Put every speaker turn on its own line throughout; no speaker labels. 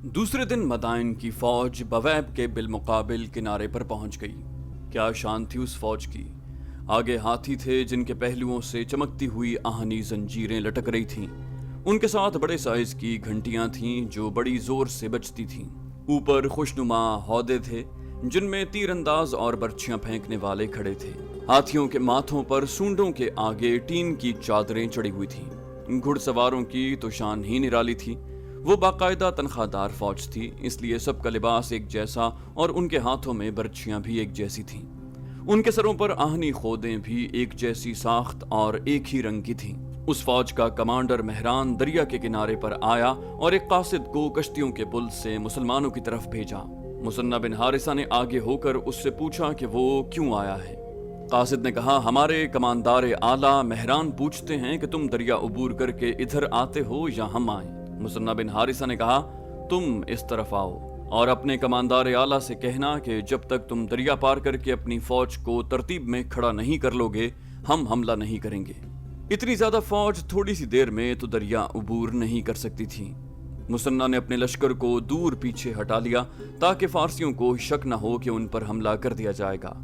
دوسرے دن مدائن کی فوج بویب کے بالمقابل کنارے پر پہنچ گئی۔ کیا شان تھی اس فوج کی! آگے ہاتھی تھے جن کے پہلوؤں سے چمکتی ہوئی آہنی زنجیریں لٹک رہی تھیں۔ ان کے ساتھ بڑے سائز کی گھنٹیاں تھیں جو بڑی زور سے بجتی تھیں۔ اوپر خوشنما ہودے تھے جن میں تیر انداز اور برچھیاں پھینکنے والے کھڑے تھے۔ ہاتھیوں کے ماتھوں پر سونڈوں کے آگے ٹین کی چادریں چڑھی ہوئی تھیں۔ گھڑ سواروں کی تو شان ہی نرالی تھی۔ وہ باقاعدہ تنخواہ دار فوج تھی، اس لیے سب کا لباس ایک جیسا اور ان کے ہاتھوں میں برچھیاں بھی ایک جیسی تھیں۔ ان کے سروں پر آہنی خودیں بھی ایک جیسی ساخت اور ایک ہی رنگ کی تھیں۔ اس فوج کا کمانڈر مہران دریا کے کنارے پر آیا اور ایک قاصد کو کشتیوں کے پل سے مسلمانوں کی طرف بھیجا۔ مثنہ بن حارثہ نے آگے ہو کر اس سے پوچھا کہ وہ کیوں آیا ہے۔ قاصد نے کہا، ہمارے کماندار اعلیٰ مہران پوچھتے ہیں کہ تم دریا عبور کر کے ادھر آتے ہو یا ہم آئیں۔ مثنہ بن حارثہ نے کہا، تم اس طرف آؤ اور اپنے کماندار اعلیٰ سے کہنا کہ جب تک تم دریا پار کر کے اپنی فوج کو ترتیب میں کھڑا نہیں کر لو گے ہم حملہ نہیں کریں گے۔ اتنی زیادہ فوج تھوڑی سی دیر میں تو دریا عبور نہیں کر سکتی تھی۔ مثنہ نے اپنے لشکر کو دور پیچھے ہٹا لیا تاکہ فارسیوں کو شک نہ ہو کہ ان پر حملہ کر دیا جائے گا،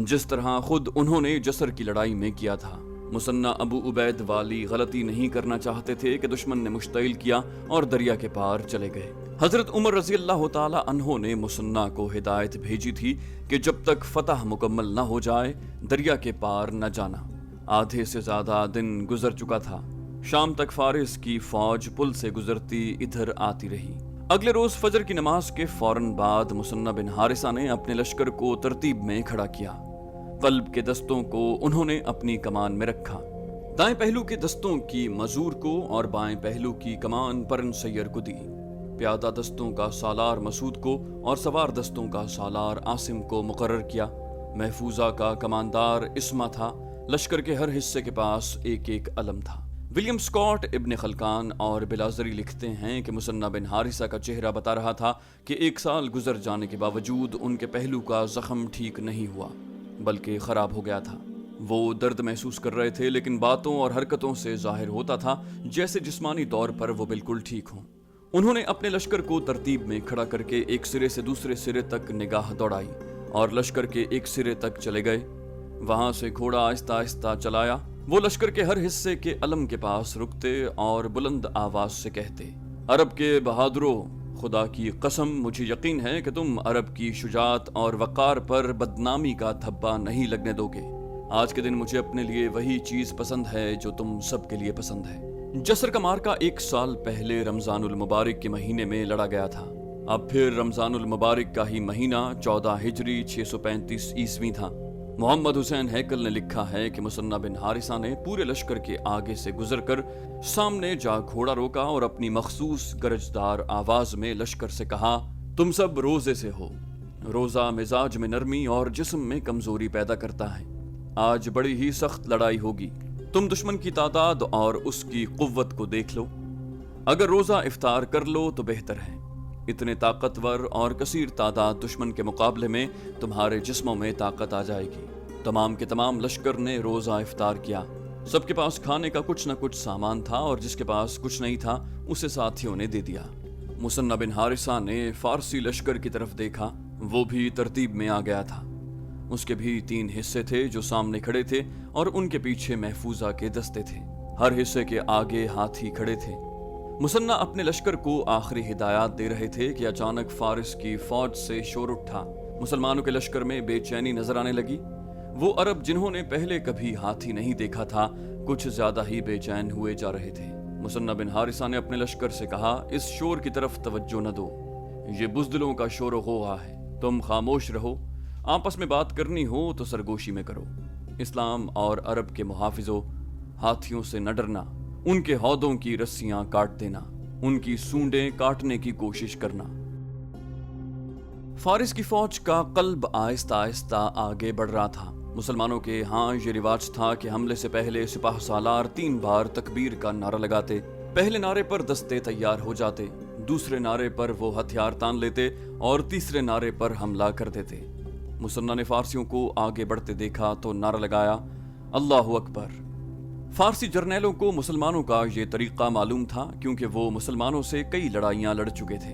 جس طرح خود انہوں نے جسر کی لڑائی میں کیا تھا۔ مثنہ ابو عبید والی غلطی نہیں کرنا چاہتے تھے کہ دشمن نے مشتعل کیا اور دریا کے پار چلے گئے۔ حضرت عمر رضی اللہ تعالی عنہ نے مثنہ کو ہدایت بھیجی تھی کہ جب تک فتح مکمل نہ ہو جائے دریا کے پار نہ جانا۔ آدھے سے زیادہ دن گزر چکا تھا۔ شام تک فارس کی فوج پل سے گزرتی ادھر آتی رہی۔ اگلے روز فجر کی نماز کے فوراً بعد مثنہ بن حارثہ نے اپنے لشکر کو ترتیب میں کھڑا کیا۔ قلب کے دستوں کو انہوں نے اپنی کمان میں رکھا۔ دائیں پہلو کے دستوں کی مزور کو اور بائیں پہلو کی کمان پرن سیر کو دی۔ پیادہ دستوں کا سالار مسعود کو اور سوار دستوں کا سالار عاصم کو مقرر کیا۔ محفوظہ کا کماندار اسما تھا۔ لشکر کے ہر حصے کے پاس ایک ایک علم تھا۔ ولیم اسکاٹ ابن خلقان اور بلازری لکھتے ہیں کہ مثنہ بن حارثہ کا چہرہ بتا رہا تھا کہ 1 سال گزر جانے کے باوجود ان کے پہلو کا زخم ٹھیک نہیں ہوا بلکہ خراب ہو گیا تھا۔ وہ درد محسوس کر رہے تھے لیکن باتوں اور حرکتوں سے ظاہر ہوتا تھا جیسے جسمانی طور پر وہ بالکل ٹھیک ہوں۔ انہوں نے اپنے لشکر کو ترتیب میں کھڑا کر کے ایک سرے سے دوسرے سرے تک نگاہ دوڑائی اور لشکر کے ایک سرے تک چلے گئے۔ وہاں سے گھوڑا آہستہ آہستہ چلایا۔ وہ لشکر کے ہر حصے کے علم کے پاس رکتے اور بلند آواز سے کہتے، عرب کے بہادروں، خدا کی قسم مجھے یقین ہے کہ تم عرب کی شجاعت اور وقار پر بدنامی کا دھبا نہیں لگنے دو گے۔ آج کے دن مجھے اپنے لیے وہی چیز پسند ہے جو تم سب کے لیے پسند ہے۔ جسر کا مارکا 1 سال پہلے رمضان المبارک کے مہینے میں لڑا گیا تھا۔ اب پھر رمضان المبارک کا ہی مہینہ 14 ہجری 635 عیسوی تھا۔ محمد حسین ہیکل نے لکھا ہے کہ مثنہ بن حارثہ نے پورے لشکر کے آگے سے گزر کر سامنے جا گھوڑا روکا اور اپنی مخصوص گرجدار آواز میں لشکر سے کہا، تم سب روزے سے ہو۔ روزہ مزاج میں نرمی اور جسم میں کمزوری پیدا کرتا ہے۔ آج بڑی ہی سخت لڑائی ہوگی۔ تم دشمن کی تعداد اور اس کی قوت کو دیکھ لو۔ اگر روزہ افطار کر لو تو بہتر ہے۔ اتنے طاقتور اور کثیر تعداد دشمن کے مقابلے میں تمہارے جسموں میں طاقت آ جائے گی۔ تمام کے تمام لشکر نے روزہ افطار کیا۔ سب کے پاس کھانے کا کچھ نہ کچھ سامان تھا اور جس کے پاس کچھ نہیں تھا اسے ساتھیوں نے دے دیا۔ مثنہ بن حارثہ نے فارسی لشکر کی طرف دیکھا، وہ بھی ترتیب میں آ گیا تھا۔ اس کے بھی 3 حصے تھے جو سامنے کھڑے تھے اور ان کے پیچھے محفوظہ کے دستے تھے۔ ہر حصے کے آگے ہاتھی کھڑے تھے۔ مثنہ اپنے لشکر کو آخری ہدایات دے رہے تھے کہ اچانک فارس کی فوج سے شور اٹھا۔ مسلمانوں کے لشکر میں بے چینی نظر آنے لگی۔ وہ عرب جنہوں نے پہلے کبھی ہاتھی نہیں دیکھا تھا کچھ زیادہ ہی بے چین ہوئے جا رہے تھے۔ مثنہ بن حارثہ نے اپنے لشکر سے کہا، اس شور کی طرف توجہ نہ دو، یہ بزدلوں کا شور و غوغا ہے، تم خاموش رہو۔ آپس میں بات کرنی ہو تو سرگوشی میں کرو۔ اسلام اور عرب کے محافظوں، ہاتھیوں سے نہ ڈرنا، ان کے ہودوں کی رسیاں کاٹ دینا، ان کی سونڈیں کاٹنے کی کوشش کرنا۔ فارس کی فوج کا قلب آہستہ آہستہ آگے بڑھ رہا تھا۔ مسلمانوں کے ہاں یہ رواج تھا کہ حملے سے پہلے سپاہ سالار 3 بار تکبیر کا نعرہ لگاتے۔ پہلے نعرے پر دستے تیار ہو جاتے، دوسرے نعرے پر وہ ہتھیار تان لیتے اور تیسرے نعرے پر حملہ کر دیتے۔ مثنہ نے فارسیوں کو آگے بڑھتے دیکھا تو نعرہ لگایا، اللہ اکبر۔ فارسی جرنیلوں کو مسلمانوں کا یہ طریقہ معلوم تھا کیونکہ وہ مسلمانوں سے کئی لڑائیاں لڑ چکے تھے۔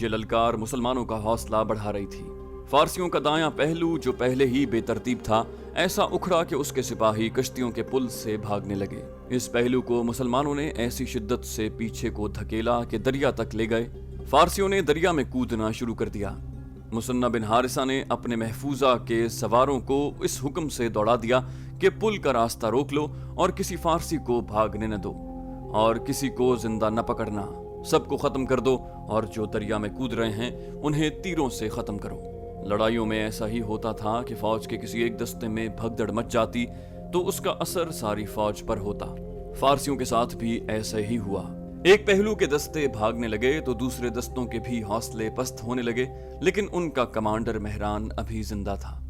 یہ للکار مسلمانوں کا حوصلہ بڑھا رہی تھی۔ فارسیوں کا دایاں پہلو جو پہلے ہی بے ترتیب تھا ایسا اکھڑا کہ اس کے سپاہی کشتیوں کے پل سے بھاگنے لگے۔ اس پہلو کو مسلمانوں نے ایسی شدت سے پیچھے کو دھکیلا کہ دریا تک لے گئے۔ فارسیوں نے دریا میں کودنا شروع کر دیا۔ مثنہ بن حارثہ نے اپنے محفوظہ کے سواروں کو اس حکم سے دوڑا دیا کہ پل کا راستہ روک لو اور کسی فارسی کو بھاگنے نہ دو اور کسی کو زندہ نہ پکڑنا، سب کو ختم کر دو اور جو دریا میں کود رہے ہیں انہیں تیروں سے ختم کرو۔ لڑائیوں میں ایسا ہی ہوتا تھا کہ فوج کے کسی ایک دستے میں بھگدڑ مچ جاتی تو اس کا اثر ساری فوج پر ہوتا۔ فارسیوں کے ساتھ بھی ایسا ہی ہوا۔ ایک پہلو کے دستے بھاگنے لگے تو دوسرے دستوں کے بھی حوصلے پست ہونے لگے، لیکن ان کا کمانڈر مہران ابھی زندہ تھا،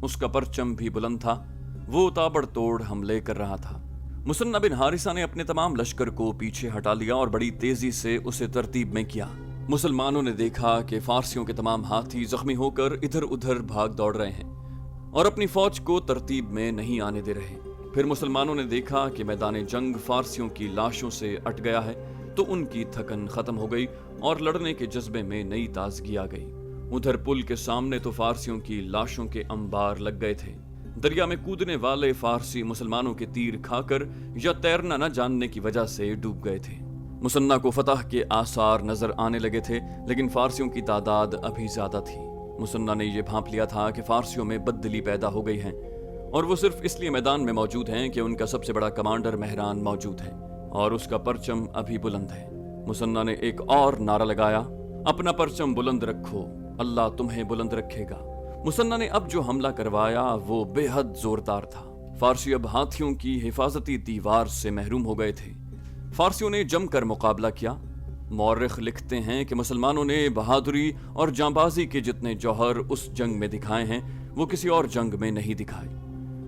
اس کا پرچم بھی بلند تھا، وہ تابڑ توڑ حملے کر رہا تھا۔ مثنہ بن حارثہ نے اپنے تمام لشکر کو پیچھے ہٹا لیا اور بڑی تیزی سے اسے ترتیب میں کیا۔ مسلمانوں نے دیکھا کہ فارسیوں کے تمام ہاتھی زخمی ہو کر ادھر ادھر بھاگ دوڑ رہے ہیں اور اپنی فوج کو ترتیب میں نہیں آنے دے رہے۔ پھر مسلمانوں نے دیکھا کہ میدان جنگ فارسیوں کی لاشوں سے اٹ گیا ہے تو ان کی تھکن ختم ہو گئی اور لڑنے کے جذبے میں نئی تازگی آ گئی۔ ادھر پل کے سامنے تو فارسیوں کی لاشوں کے انبار لگ گئے تھے۔ دریا میں کودنے والے فارسی مسلمانوں کے تیر کھا کر یا تیرنا نہ جاننے کی وجہ سے ڈوب گئے تھے۔ مثنہ کو فتح کے آثار نظر آنے لگے تھے، لیکن فارسیوں کی تعداد ابھی زیادہ تھی۔ مثنہ نے یہ بھانپ لیا تھا کہ فارسیوں میں بددلی پیدا ہو گئی ہے اور وہ صرف اس لیے میدان میں موجود ہیں کہ ان کا سب سے بڑا کمانڈر مہران موجود ہے اور اس کا پرچم ابھی بلند ہے۔ مثنہ نے ایک اور نعرہ لگایا، اپنا پرچم بلند رکھو، اللہ تمہیں بلند رکھے گا۔ مثنہ نے اب جو حملہ کروایا وہ بے حد زوردار تھا۔ فارسی اب ہاتھیوں کی حفاظتی دیوار سے محروم ہو گئے تھے۔ فارسیوں نے جم کر مقابلہ کیا۔ مورخ لکھتے ہیں کہ مسلمانوں نے بہادری اور جانبازی کے جتنے جوہر اس جنگ میں دکھائے ہیں وہ کسی اور جنگ میں نہیں دکھائے۔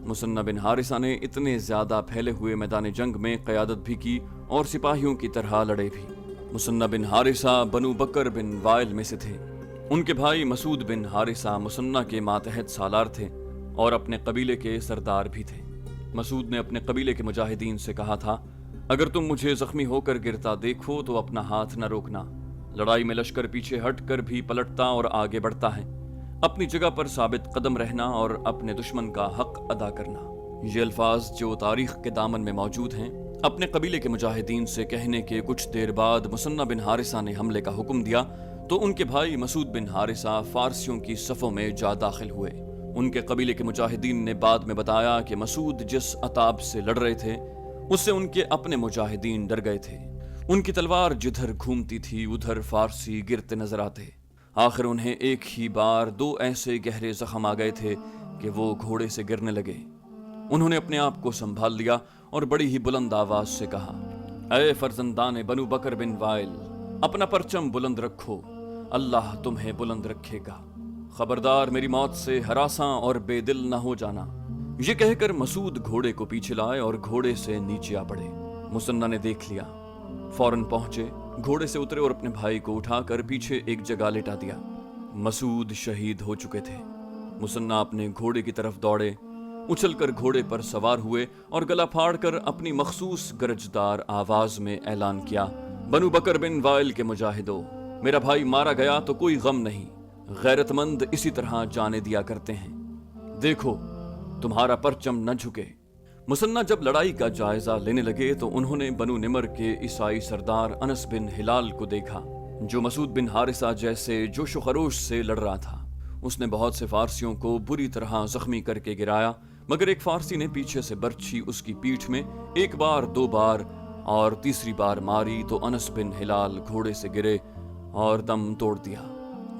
مثنہ بن حارثہ نے اتنے زیادہ پھیلے ہوئے میدان جنگ میں قیادت بھی کی اور سپاہیوں کی طرح لڑے بھی۔ مثنہ بن حارثہ بنو بکر بن وائل میں سے تھے۔ ان کے بھائی مسعود بن حارثہ مثنہ کے ماتحت سالار تھے اور اپنے قبیلے کے سردار بھی تھے۔ مسعود نے اپنے قبیلے کے مجاہدین سے کہا تھا، اگر تم مجھے زخمی ہو کر گرتا دیکھو تو اپنا ہاتھ نہ روکنا۔ لڑائی میں لشکر پیچھے ہٹ کر بھی پلٹتا اور آگے بڑھتا ہے، اپنی جگہ پر ثابت قدم رہنا اور اپنے دشمن کا حق ادا کرنا۔ یہ الفاظ جو تاریخ کے دامن میں موجود ہیں اپنے قبیلے کے مجاہدین سے کہنے کے کچھ دیر بعد مثنہ بن حارثہ نے حملے کا حکم دیا تو ان کے بھائی مسعود بن حارثہ فارسیوں کی صفوں میں جا داخل ہوئے۔ ان کے قبیلے کے مجاہدین نے بعد میں بتایا کہ مسعود جس عتاب سے لڑ رہے تھے اس سے ان کے اپنے مجاہدین ڈر گئے تھے۔ ان کی تلوار جدھر گھومتی تھی ادھر فارسی گرتے نظر آتے۔ آخر انہیں ایک ہی بار دو ایسے گہرے زخم آ گئے تھے کہ وہ گھوڑے سے گرنے لگے۔ انہوں نے اپنے آپ کو سنبھال لیا اور بڑی ہی بلند آواز سے کہا، اے فرزندان بنو بکر بن وائل، اپنا پرچم بلند رکھو، اللہ تمہیں بلند رکھے گا۔ خبردار میری موت سے ہراساں اور بے دل نہ ہو جانا۔ یہ کہہ کر مسعود گھوڑے کو پیچھے لائے اور گھوڑے سے نیچے آ پڑے۔ مثنہ نے دیکھ لیا، فوراً پہنچے، گھوڑے سے اترے اور اپنے بھائی کو اٹھا کر پیچھے ایک جگہ لٹا دیا۔ مسعود شہید ہو چکے تھے۔ مثنہ اپنے گھوڑے کی طرف دوڑے، اچھل کر گھوڑے پر سوار ہوئے اور گلا پھاڑ کر اپنی مخصوص گرجدار آواز میں اعلان کیا، بنو بکر بن وائل کے مجاہدو، میرا بھائی مارا گیا تو کوئی غم نہیں، غیرت مند اسی طرح جانے دیا کرتے ہیں، دیکھو تمہارا پرچم نہ جھکے۔ مثنہ جب لڑائی کا جائزہ لینے لگے تو انہوں نے بنو نمر کے عیسائی سردار انس بن ہلال کو دیکھا جو مسعود بن حارثہ جیسے جوش و خروش سے لڑ رہا تھا۔ اس نے بہت سے فارسیوں کو بری طرح زخمی کر کے گرایا، مگر ایک فارسی نے پیچھے سے برچھی اس کی پیٹھ میں ایک بار، دو بار اور تیسری بار ماری تو انس بن ہلال گھوڑے سے گرے اور دم توڑ دیا۔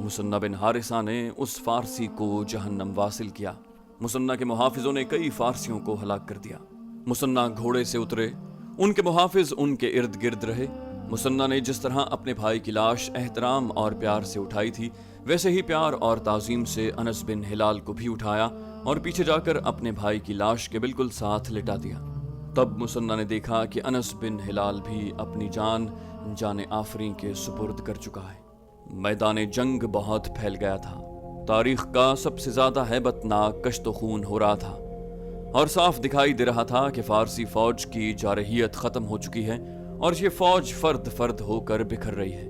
مثنہ بن حارثہ نے اس فارسی کو جہنم واصل کیا۔ مثنہ کے محافظوں نے کئی فارسیوں کو ہلاک کر دیا۔ مثنہ گھوڑے سے اترے، ان کے محافظ ان کے ارد گرد رہے۔ مثنہ نے جس طرح اپنے بھائی کی لاش احترام اور پیار سے اٹھائی تھی ویسے ہی پیار اور تعظیم سے انس بن ہلال کو بھی اٹھایا اور پیچھے جا کر اپنے بھائی کی لاش کے بالکل ساتھ لٹا دیا۔ تب مثنہ نے دیکھا کہ انس بن ہلال بھی اپنی جان آفریں کے سپرد کر چکا ہے۔ میدان جنگ بہت پھیل گیا تھا۔ تاریخ کا سب سے زیادہ ہیبت ناک کشت و خون ہو رہا تھا اور صاف دکھائی دے رہا تھا کہ فارسی فوج کی جارحیت ختم ہو چکی ہے اور یہ فوج فرد فرد ہو کر بکھر رہی ہے۔